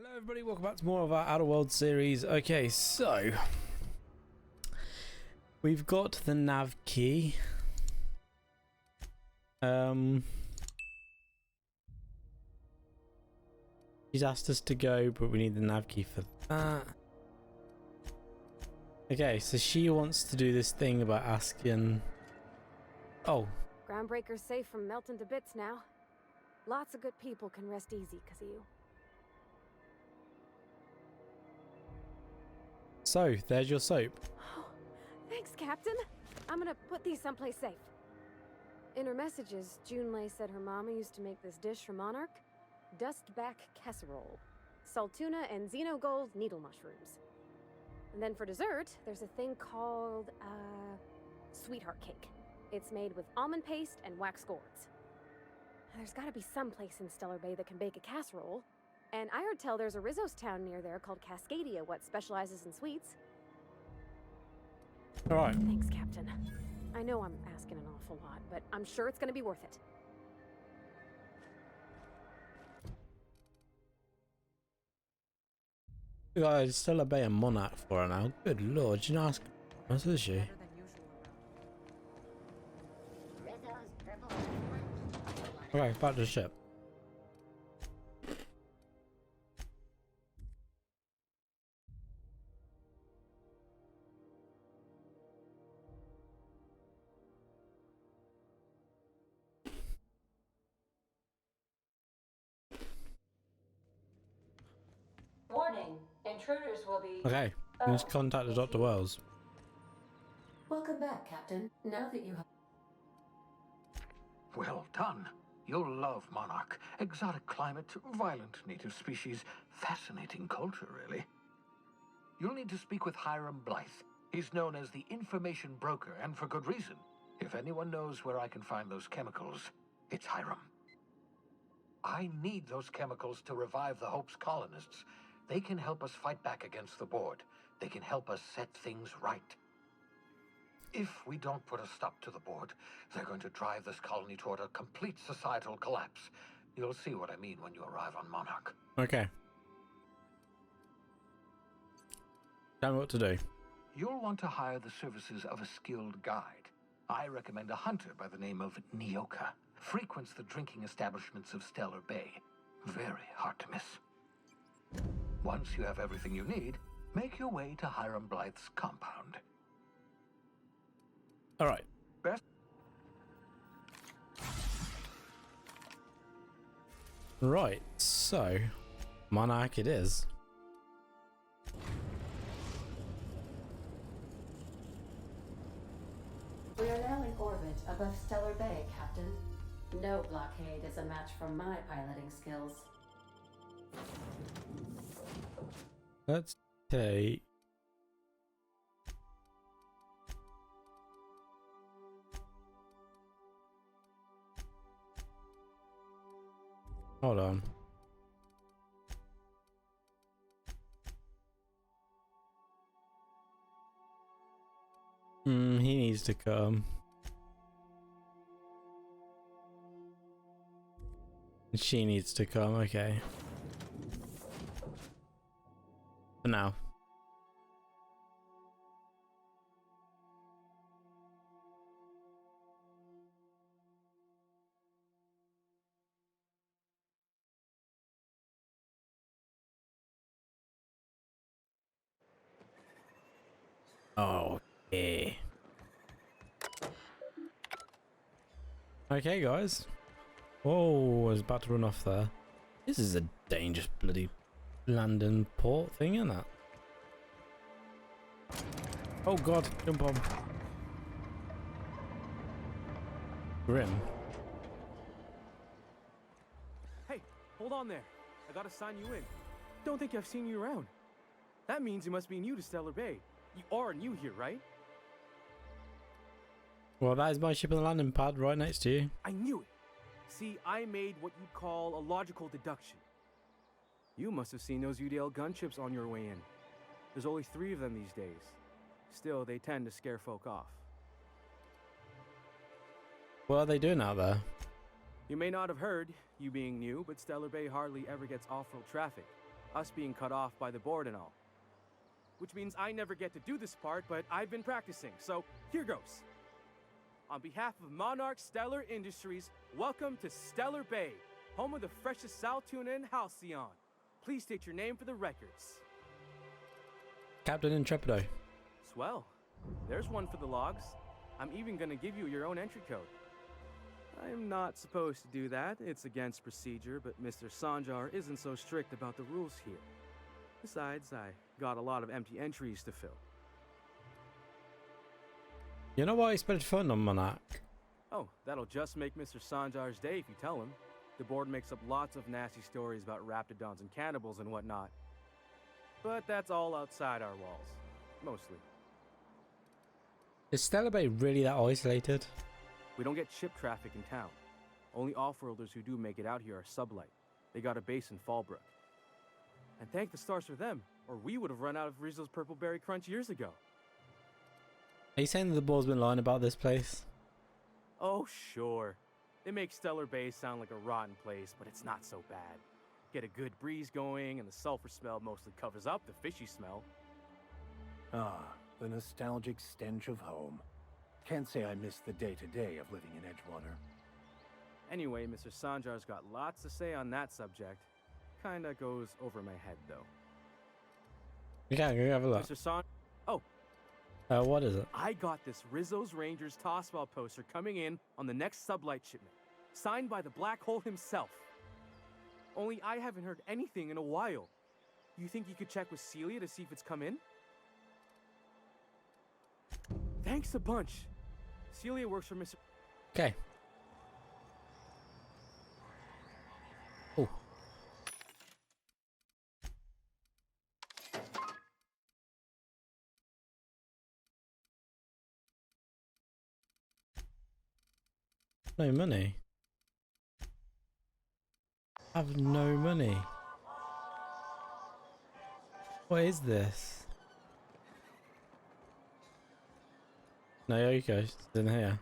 Hello everybody, welcome back to more of our Outer Worlds series. Okay, so we've got the nav key. She's asked us to go, but we need the nav key for that. Okay, so she wants to do this thing about asking... Oh. Groundbreaker's safe from melting to bits now. Lots of good people can rest easy because of you. So, there's your soap. Oh, thanks, Captain. I'm gonna put these someplace safe. In her messages, Junlei said her mama used to make this dish for Monarch. Dustback casserole. Salt tuna and xenogold needle mushrooms. And then for dessert, there's a thing called, sweetheart cake. It's made with almond paste and wax gourds. There's gotta be some place in Stellar Bay that can bake a casserole. And I heard tell there's a Rizzo's town near there called Cascadia, what specializes in sweets. Alright. Thanks, Captain. I know I'm asking an awful lot, but I'm sure it's gonna be worth it. Guys, still obey a monarch for her now. Good lord, you know ask what is she? Okay, back to the ship. Warning, intruders will be... Okay, we need to contact Dr. Wells. Welcome back, Captain. Now that you have... Well done. You'll love Monarch. Exotic climate, violent native species, fascinating culture, really. You'll need to speak with Hiram Blythe. He's known as the information broker, and for good reason. If anyone knows where I can find those chemicals, it's Hiram. I need those chemicals to revive the Hope's colonists. They can help us fight back against the board. They can help us set things right. If we don't put a stop to the board, they're going to drive this colony toward a complete societal collapse. You'll see what I mean when you arrive on Monarch. Okay. Tell me what to do. You'll want to hire the services of a skilled guide. I recommend a hunter by the name of Nyoka. Frequents the drinking establishments of Stellar Bay. Very hard to miss. Once you have everything you need, make your way to Hiram Blythe's compound. All right. Best. Right. So, Monarch it is. We are now in orbit above Stellar Bay, Captain. No blockade is a match for my piloting skills. Let's take... Hold on. He needs to come. She needs to come, okay. For now. Okay. Okay, guys. Whoa, I was about to run off there. This is a dangerous bloody landing port thing, isn't it? Oh god, jump on. Grim. Hey, hold on there. I gotta sign you in. Don't think I've seen you around. That means you must be new to Stellar Bay. You are new here, right? Well, that is my ship on the landing pad right next to you. I knew it. See, I made what you'd call a logical deduction. You must have seen those UDL gunships on your way in. There's only 3 of them these days. Still, they tend to scare folk off. What are they doing out there? You may not have heard, you being new, but Stellar Bay hardly ever gets off-road traffic. us being cut off by the board and all. Which means I never get to do this part, but I've been practicing, so here goes. On behalf of Monarch Stellar Industries, welcome to Stellar Bay, home of the freshest sal tuna in Halcyon. Please state your name for the records. Captain Intrepido. Swell. There's one for the logs. I'm even gonna give you your own entry code. I'm not supposed to do that. It's against procedure, but Mr. Sanjar isn't so strict about the rules here. Besides, I got a lot of empty entries to fill. You know what I expected fun on Monarch? Oh, that'll just make Mr. Sanjar's day if you tell him. The board makes up lots of nasty stories about raptidons and cannibals and whatnot. But that's all outside our walls. Mostly. Is Stellar Bay really that isolated? We don't get ship traffic in town. Only off-worlders who do make it out here are Sublight. They got a base in Fallbrook. And thank the stars for them, or we would have run out of Rizzo's Purple Berry Crunch years ago. Are you saying that the board's been lying about this place? Oh, sure. They make Stellar Bay sound like a rotten place, but it's not so bad. Get a good breeze going, and the sulfur smell mostly covers up the fishy smell. Ah, the nostalgic stench of home. Can't say I miss the day-to-day of living in Edgewater. Anyway, Mr. Sanjar's got lots to say on that subject. Kinda goes over my head, though. Okay, go have a look. Mr. San... Oh, What is it? I got this Rizzo's Rangers Tossball poster coming in on the next Sublight shipment. Signed by the Black Hole himself. Only I haven't heard anything in a while. You think you could check with Celia to see if it's come in? Thanks a bunch. Celia works for Mr. Okay. Oh. No money. I have no money. What is this? Nyoka in here.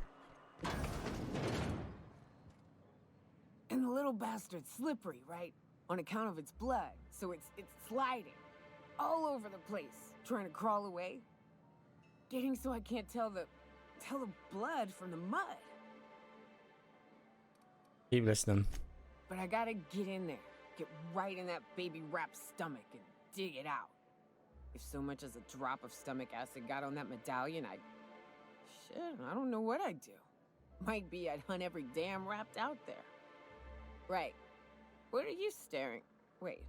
And the little bastard's slippery, right? On account of its blood, so it's sliding all over the place, trying to crawl away. Getting so I can't tell the blood from the mud. Keep listening. But I gotta get in there, get right in that baby rap's stomach and dig it out. If so much as a drop of stomach acid got on that medallion, I don't know what I'd do. Might be I'd hunt every damn rapt out there. Right. What are you staring? Wait.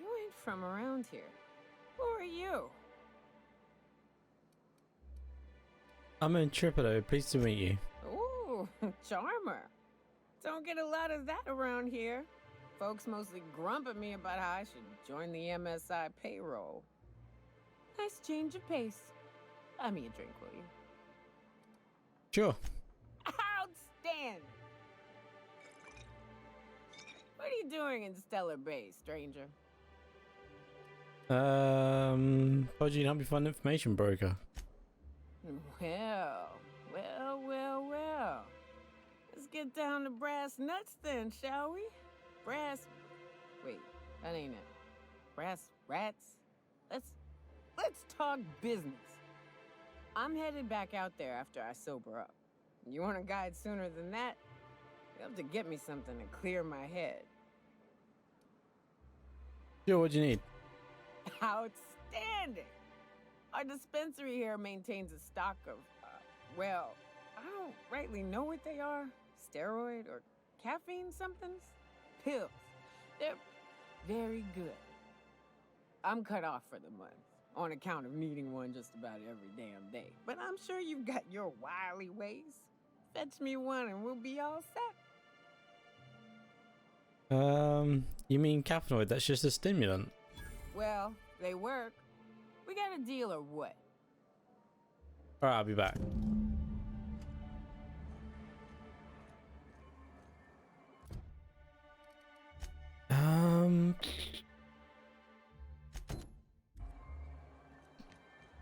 You ain't from around here. Who are you? I'm Intrepido. Pleased to meet you. Ooh, charmer. Don't get a lot of that around here. Folks mostly grump at me about how I should join the MSI payroll. Nice change of pace. Buy me a drink, will you? Sure. Outstanding! What are you doing in Stellar Bay, stranger? Thought you'd help me find an information broker. Well. Let's get down to brass nuts then, shall we? Wait, that ain't it. Brass rats? Let's talk business. I'm headed back out there after I sober up. You want a guide sooner than that? You'll have to get me something to clear my head. Sure, what do you need? Outstanding! Our dispensary here maintains a stock of, well, I don't rightly know what they are. Steroid or caffeine somethings? Pills. They're very good. I'm cut off for the month, on account of needing one just about every damn day. But I'm sure you've got your wily ways. Fetch me one and we'll be all set. You mean caffeinoid? That's just a stimulant. Well, they work. We got a deal or what? Alright, I'll be back.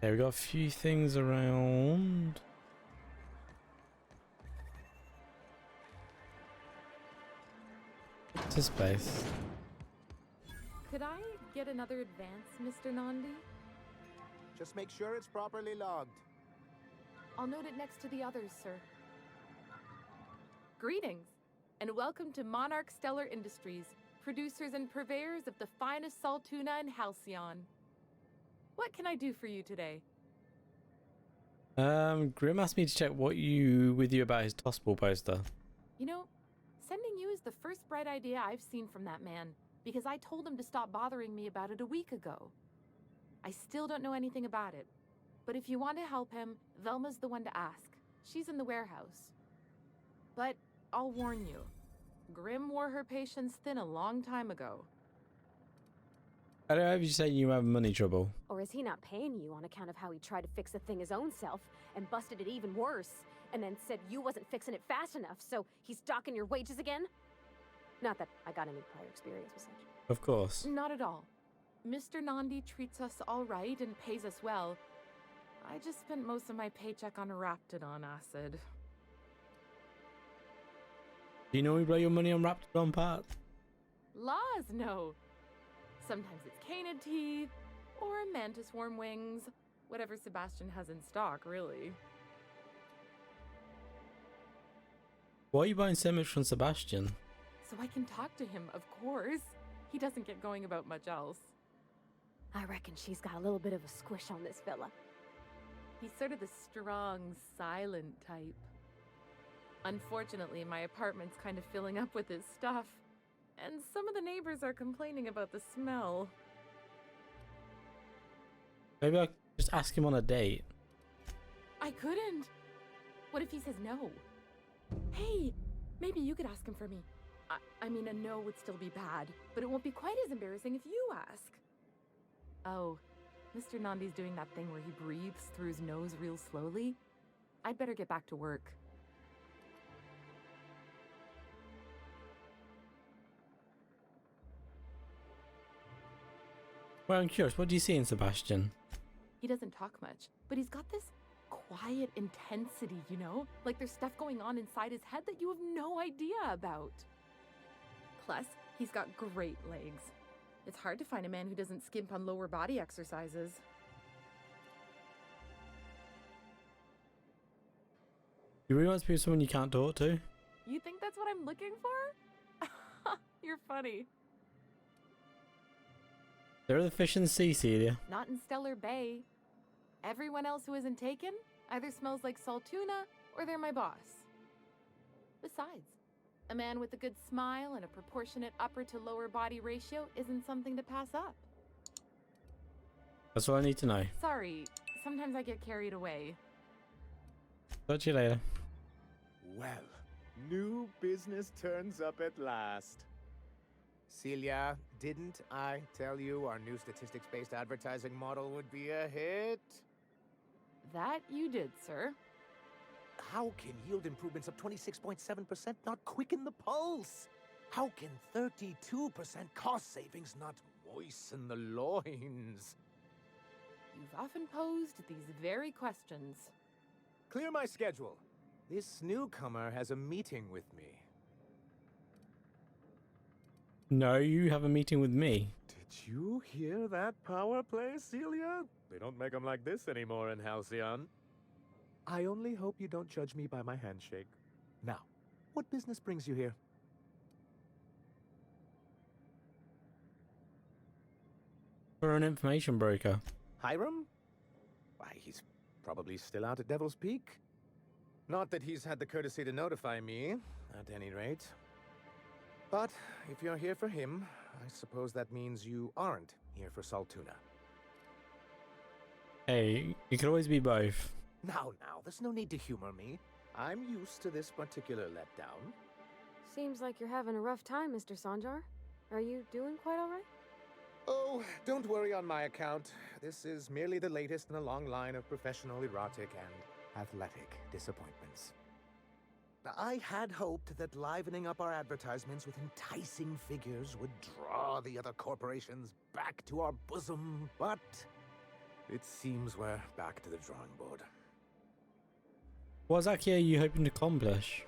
Yeah, we got a few things around. What's this place? Could I get another advance, Mr. Nandi? Just make sure it's properly logged. I'll note it next to the others, sir. Greetings, and welcome to Monarch Stellar Industries, producers and purveyors of the finest salt tuna in Halcyon. What can I do for you today? Grim asked me to check what with you about his Tossball poster. You know, sending you is the first bright idea I've seen from that man, because I told him to stop bothering me about it a week ago. I still don't know anything about it, but if you want to help him, Velma's the one to ask. She's in the warehouse. But I'll warn you, Grim wore her patience thin a long time ago. I don't know if you say you have money trouble. Or is he not paying you on account of how he tried to fix the thing his own self and busted it even worse, and then said you wasn't fixing it fast enough, so he's docking your wages again? Not that I got any prior experience with such. Of course. Not at all. Mr. Nandi treats us all right and pays us well. I just spent most of my paycheck on Raptidon acid. Do you normally blow your money on Raptidon parts? Laws, no. Sometimes it's canid teeth, or mantis worm wings. Whatever Sebastian has in stock, really. Why are you buying so much from Sebastian? So I can talk to him, of course. He doesn't get going about much else. I reckon she's got a little bit of a squish on this fella. He's sort of the strong, silent type. Unfortunately, my apartment's kind of filling up with his stuff, and some of the neighbors are complaining about the smell. Maybe I could just ask him on a date. I couldn't. What if he says no? Hey, maybe you could ask him for me. I mean, a no would still be bad, but it won't be quite as embarrassing if you ask. Oh, Mr. Nandi's doing that thing where he breathes through his nose real slowly. I'd better get back to work. Well, I'm curious, what do you see in Sebastian? He doesn't talk much, but he's got this quiet intensity, you know? Like there's stuff going on inside his head that you have no idea about. Plus, he's got great legs. It's hard to find a man who doesn't skimp on lower body exercises. You really want to be someone you can't talk to? You think that's what I'm looking for? You're funny. There are the fish in the sea, Celia. Not in Stellar Bay. Everyone else who isn't taken either smells like salt tuna or they're my boss. Besides, a man with a good smile and a proportionate upper to lower body ratio isn't something to pass up. That's all I need to know. Sorry, sometimes I get carried away. Talk to you later. Well, new business turns up at last. Celia, didn't I tell you our new statistics-based advertising model would be a hit? That you did, sir. How can yield improvements of 26.7% not quicken the pulse? How can 32% cost savings not moisten the loins? You've often posed these very questions. Clear my schedule. This newcomer has a meeting with me. No, you have a meeting with me. Did you hear that power play, Celia? They don't make them like this anymore in Halcyon. I only hope you don't judge me by my handshake. Now, what business brings you here? For an information broker. Hiram? Why, he's probably still out at Devil's Peak. Not that he's had the courtesy to notify me, at any rate. But if you're here for him, I suppose that means you aren't here for salt tuna. Hey, you could always be both. Now, there's no need to humor me. I'm used to this particular letdown. Seems like you're having a rough time, Mr. Sanjar. Are you doing quite all right? Oh, don't worry on my account. This is merely the latest in a long line of professional erotic and athletic disappointments. I had hoped that livening up our advertisements with enticing figures would draw the other corporations back to our bosom, but it seems we're back to the drawing board. What exactly are you hoping to accomplish?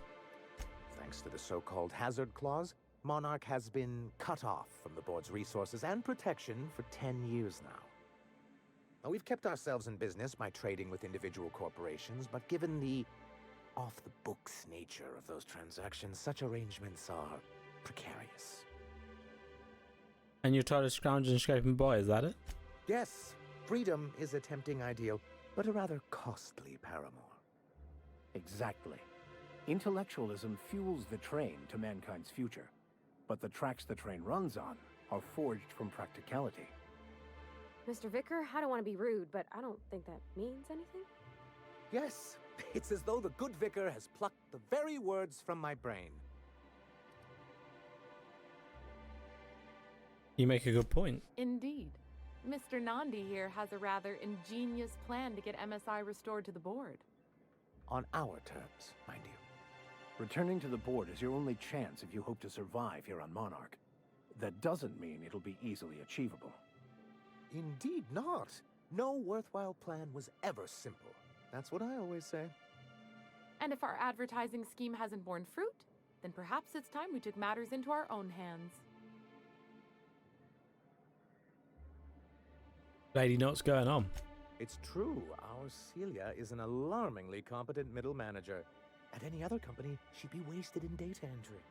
Thanks to the so-called hazard clause, Monarch has been cut off from the board's resources and protection for 10 years now. Now, we've kept ourselves in business by trading with individual corporations, but given the off-the-books nature of those transactions, such arrangements are precarious. And you're tired of scrounging and scraping by, is that it? Yes, freedom is a tempting ideal, but a rather costly paramour. Exactly. Intellectualism fuels the train to mankind's future, but the tracks the train runs on are forged from practicality. Mr. Vicar, I don't want to be rude, but I don't think that means anything. Yes, it's as though the good vicar has plucked the very words from my brain. You make a good point. Indeed. Mr. Nandi here has a rather ingenious plan to get MSI restored to the board. On our terms, mind you. Returning to the board is your only chance if you hope to survive here on Monarch. That doesn't mean it'll be easily achievable. Indeed not. No worthwhile plan was ever simple. That's what I always say. And if our advertising scheme hasn't borne fruit, then perhaps it's time we took matters into our own hands. Lady, know what's going on? It's true. Our Celia is an alarmingly competent middle manager. At any other company, she'd be wasted in data entry.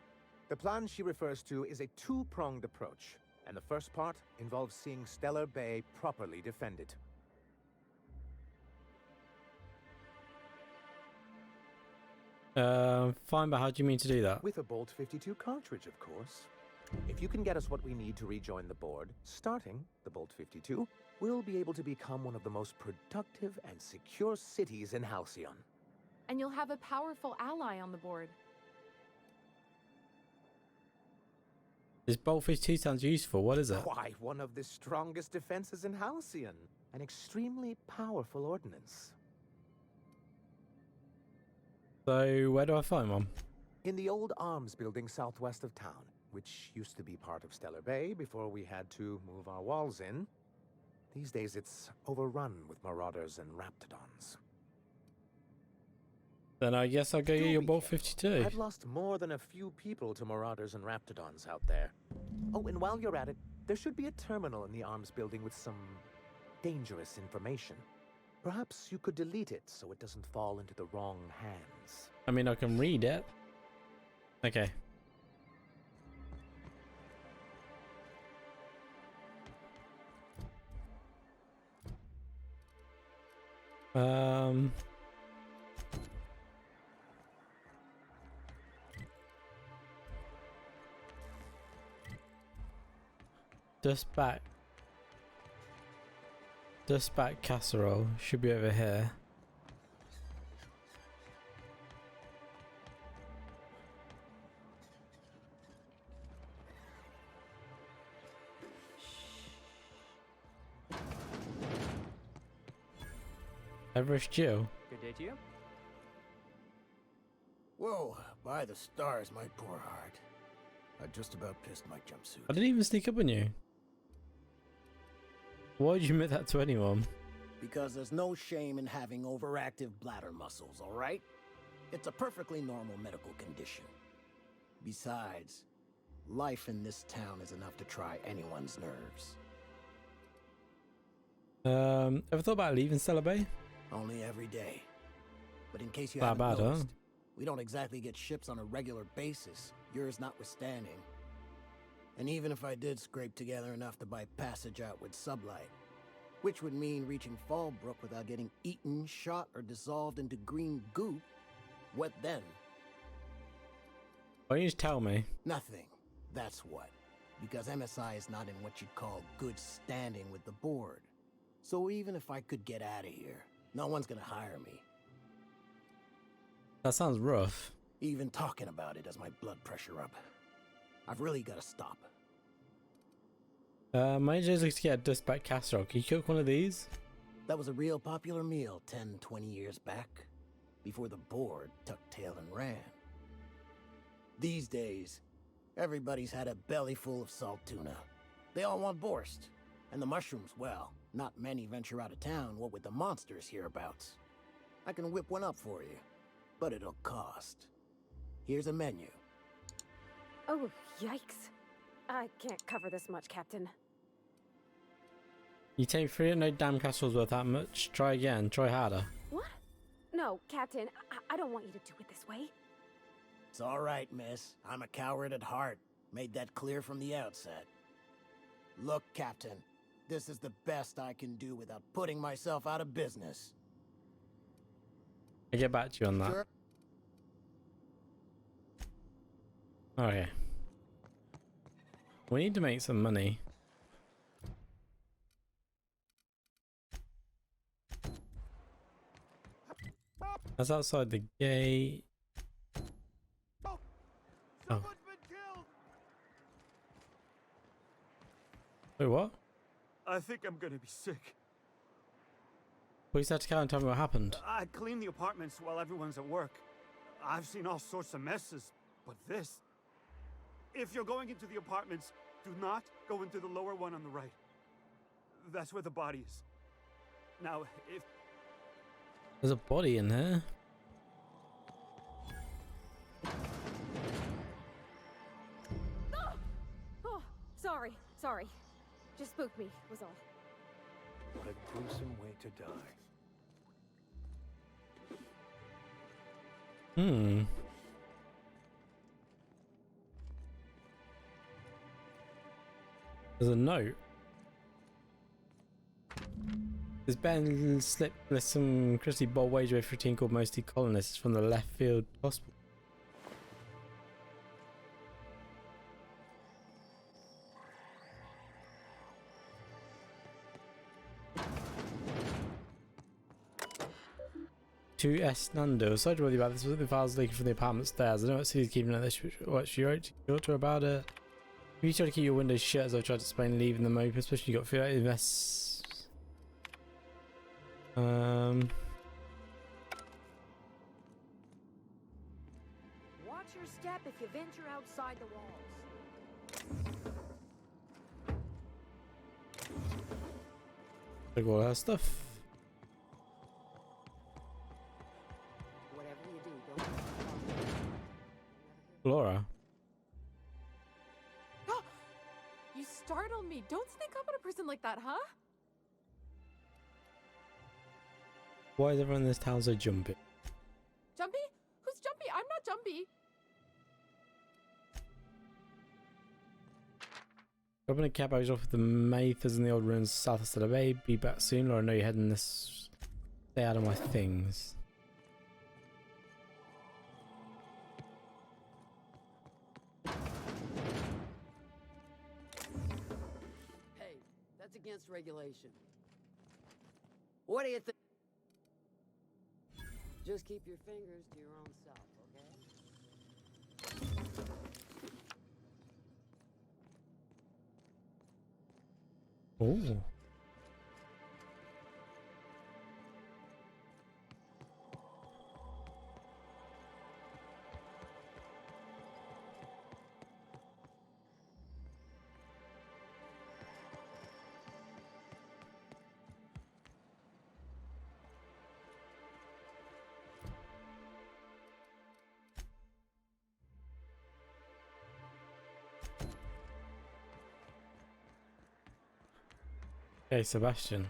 The plan she refers to is a two-pronged approach, and the first part involves seeing Stellar Bay properly defended. Fine, but how do you mean to do that? With a Bolt 52 cartridge, of course. If you can get us what we need to rejoin the board, starting the Bolt 52, we'll be able to become one of the most productive and secure cities in Halcyon. And you'll have a powerful ally on the board. This Bolt 52 sounds useful. What is it? Why, one of the strongest defenses in Halcyon. An extremely powerful ordnance. So, where do I find one? In the old arms building southwest of town, which used to be part of Stellar Bay before we had to move our walls in. These days it's overrun with marauders and raptidons. Then I guess I'll go get your Bolt 52. I've lost more than a few people to marauders and raptidons out there. Oh, and while you're at it, there should be a terminal in the arms building with some dangerous information. Perhaps you could delete it so it doesn't fall into the wrong hands. I mean, I can read it. Okay. Dust back casserole should be over here. Everest Jill. Good day to you. Whoa, by the stars, my poor heart. I just about pissed my jumpsuit. I didn't even sneak up on you. Why'd you admit that to anyone? Because there's no shame in having overactive bladder muscles, alright? It's a perfectly normal medical condition. Besides, life in this town is enough to try anyone's nerves. Ever thought about leaving Stellar Bay? Only every day. But in case you Not haven't bad, huh? noticed, we don't exactly get ships on a regular basis, yours notwithstanding. And even if I did scrape together enough to buy passage out with sublight, which would mean reaching Fallbrook without getting eaten, shot, or dissolved into green goop, what then? Why don't you just tell me? Nothing. That's what. Because MSI is not in what you'd call good standing with the board. So even if I could get out of here, no one's gonna hire me. That sounds rough. Even talking about it has my blood pressure up. I've really gotta stop. My idea is to get a dust back casserole. Can you cook one of these? That was a real popular meal 10, 20 years back, before the board tucked tail and ran. These days, everybody's had a belly full of salt tuna. They all want borscht. And the mushrooms, well, not many venture out of town, what with the monsters hereabouts. I can whip one up for you, but it'll cost. Here's a menu. Oh, yikes. I can't cover this much, Captain. You take 3 no damn castle's worth that much. Try again. Try harder. What? No, Captain, I don't want you to do it this way. It's all right, miss. I'm a coward at heart. Made that clear from the outset. Look, Captain, this is the best I can do without putting myself out of business. I'll get back to you on that. Sure. Okay. We need to make some money. That's outside the gate. Oh. Wait, what? I think I'm gonna be sick. Please have to come and tell me what happened. I clean the apartments while everyone's at work. I've seen all sorts of messes, but this... If you're going into the apartments, do not go into the lower one on the right. That's where the body is. Now, if... There's a body in there. Oh, sorry. Just spooked me, was all. What a gruesome way to die. There's a note. This Ben slipped with some Christy Bold wager for a team called Mostly Colonists from the left field gospel. To S. Nando, sorry to worry about this, but the files leaking from the apartment stairs. I know what Susie's keeping at this. What she wrote to her about it. You try to keep your windows shut, as I've tried to explain, leaving them open, especially you got feel like mess. Watch your step if you venture outside the walls. Take all her stuff. Whatever you do, don't... Laura. You startled me. Don't sneak up on a person like that, huh? Why is everyone in this town so jumpy? Jumpy? Who's Jumpy? I'm not Jumpy. Open a cab, I was off with the Mathers in the old ruins south of Stella Bay. Be back soon, Laura. I know you're heading this. Stay out of my things. Hey, that's against regulation. What do you think? Just keep your fingers to your own self, okay? Oh. Hey, Sebastian.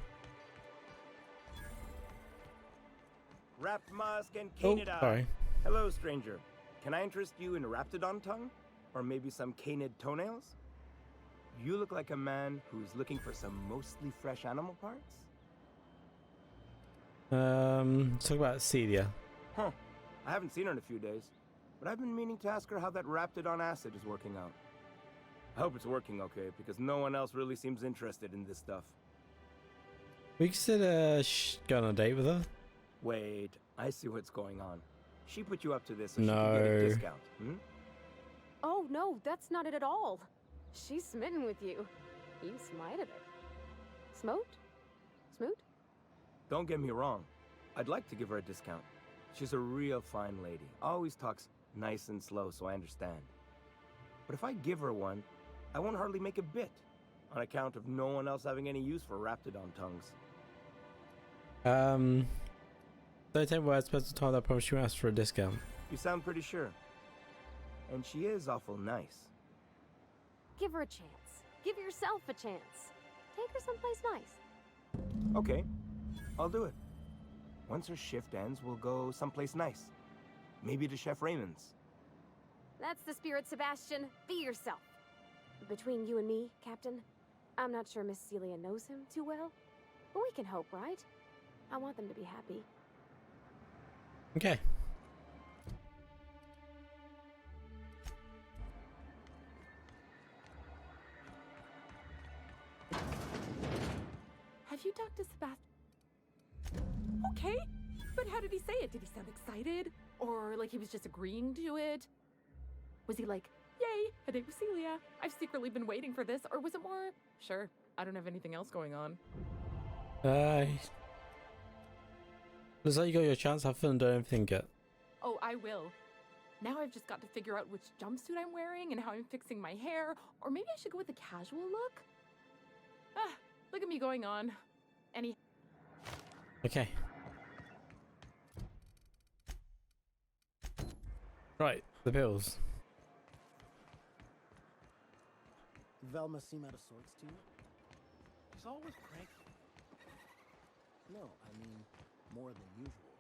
Wrapped musk and Oh, canid. sorry. Hello, stranger. Can I interest you in raptidon tongue? Or maybe some canid toenails? You look like a man who's looking for some mostly fresh animal parts? Let's talk about Celia. Huh. I haven't seen her in a few days, but I've been meaning to ask her how that raptidon acid is working out. I hope it's working okay, because no one else really seems interested in this stuff. We consider going on a date with her. Wait, I see what's going on. She put you up to this so No. she can get a discount, Oh, no, that's not it at all. She's smitten with you. You smited her. Smote? Smoot? Don't get me wrong. I'd like to give her a discount. She's a real fine lady. Always talks nice and slow, so I understand. But if I give her one, I won't hardly make a bit, on account of no one else having any use for raptidon tongues. Don't take words, special time that I promise you ask for a discount. You sound pretty sure. And she is awful nice. Give her a chance. Give yourself a chance. Take her someplace nice. Okay, I'll do it. Once her shift ends, we'll go someplace nice. Maybe to Chef Raymond's. That's the spirit, Sebastian. Be yourself. Between you and me, Captain, I'm not sure Miss Celia knows him too well, but we can hope, right? I want them to be happy. Okay. Have you talked to Sebastian? Okay, but how did he say it? Did he sound excited? Or like he was just agreeing to it? Was he like, yay, a date with Celia. I've secretly been waiting for this. Or was it more, sure, I don't have anything else going on. Looks like you got your chance. Have fun and don't overthink it. Oh, I will. Now I've just got to figure out which jumpsuit I'm wearing and how I'm fixing my hair. Or maybe I should go with a casual look? Ah, look at me going on. Okay. Right, the pills. Velma seem out of sorts to you? She's always cranky. No, I mean more than usual.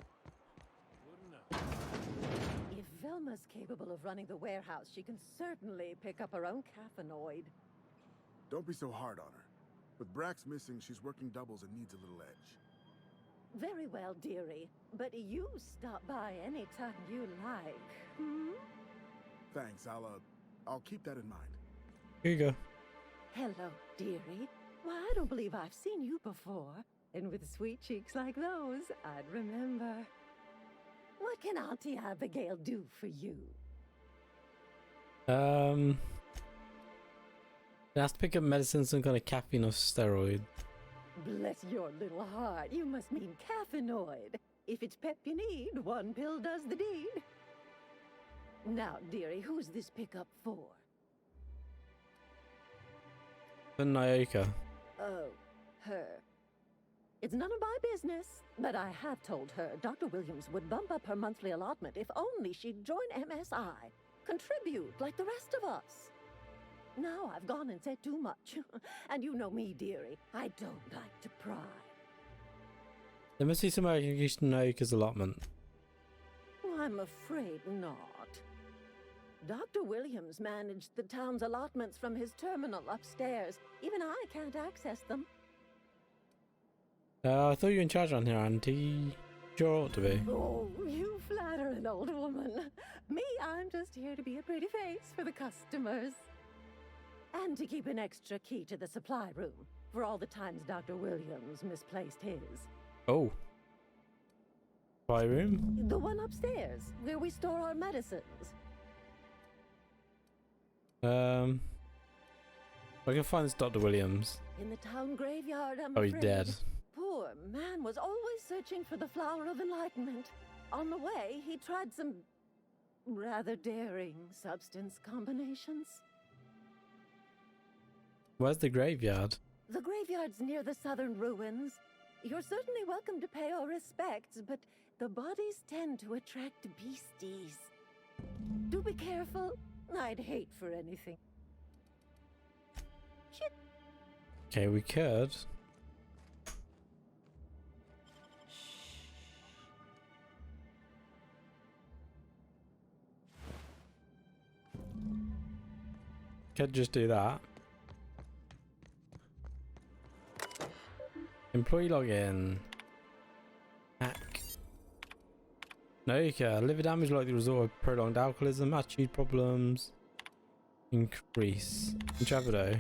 Wouldn't know. If Velma's capable of running the warehouse, she can certainly pick up her own caffeinoid. Don't be so hard on her. With Brax missing, she's working doubles and needs a little edge. Very well, dearie. But you stop by anytime you like. Hmm? Thanks, I'll keep that in mind. Here you go. Hello, dearie. Why, I don't believe I've seen you before. And with sweet cheeks like those, I'd remember. What can Auntie Abigail do for you? It has to pick up medicine, some kind of caffeine or steroid. Bless your little heart. You must mean caffeinoid. If it's pep you need, one pill does the deed. Now, dearie, who's this pickup for? For Nyoka. Oh, her. It's none of my business, but I have told her Dr. Williams would bump up her monthly allotment if only she'd join MSI. Contribute like the rest of us. Now I've gone and said too much. And you know me, dearie. I don't like to pry. There must be some way you can use Nyoka's allotment. I'm afraid not. Dr. Williams managed the town's allotments from his terminal upstairs. Even I can't access them. I thought you were in charge on here, Auntie. Sure ought to be. Oh, you flatter an old woman. Me, I'm just here to be a pretty face for the customers. And to keep an extra key to the supply room for all the times Dr. Williams misplaced his. Oh. Supply room? The one upstairs, where we store our medicines. I can find this Dr. Williams. In the town graveyard, I'm Oh, he's afraid. dead. Poor man was always searching for the flower of enlightenment. On the way, he tried some rather daring substance combinations. Where's the graveyard? The graveyard's near the southern ruins. You're certainly welcome to pay our respects, but the bodies tend to attract beasties. Do be careful. I'd hate for anything. Shit. Okay, we could. Could just do that. Employee login. Hack. Nyoka. Liver damage like the result of prolonged alcoholism, attitude problems. Increase. Intrepado.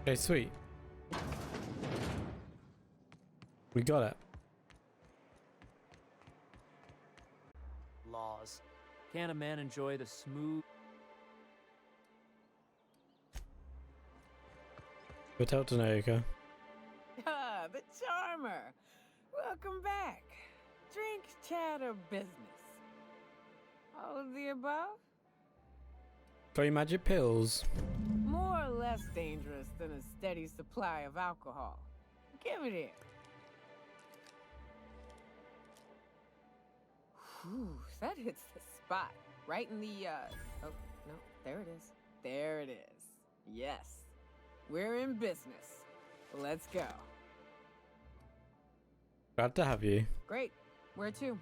Okay, sweet. We got it. Laws. Can't a man enjoy the smooth... Go tell to Nyoka. Ah, the charmer. Welcome back. Drink, chat, or business? All of the above? 3 magic pills. More or less dangerous than a steady supply of alcohol. Give it here. Whew, that hits the spot. Right in the, oh, no, there it is. There it is. Yes. We're in business. Let's go. Glad to have you. Great. Where to?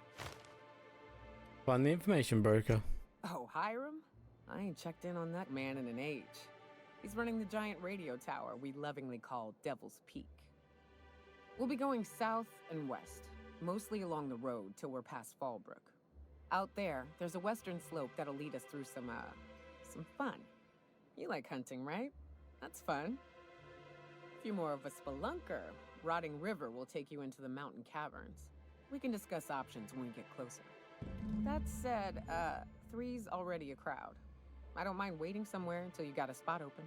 Find the information broker. Oh, Hiram? I ain't checked in on that man in an age. He's running the giant radio tower we lovingly call Devil's Peak. We'll be going south and west, mostly along the road till we're past Fallbrook. Out there's a western slope that'll lead us through some fun. You like hunting, right? That's fun. If you're more of a spelunker, Rotting River will take you into the mountain caverns. We can discuss options when we get closer. That said, 3's already a crowd. I don't mind waiting somewhere until you got a spot open.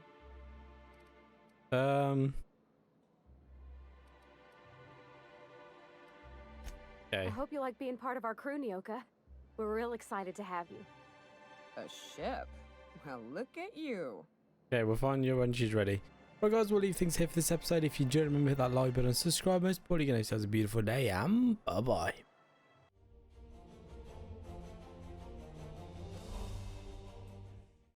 Okay. I hope you like being part of our crew, Nyoka. We're real excited to have you. A ship? Well, look at you. Okay, we'll find you when she's ready. Well, guys, we'll leave things here for this episode. If you do, remember, hit that like button, subscribe. Most importantly, you guys have a beautiful day, and bye-bye.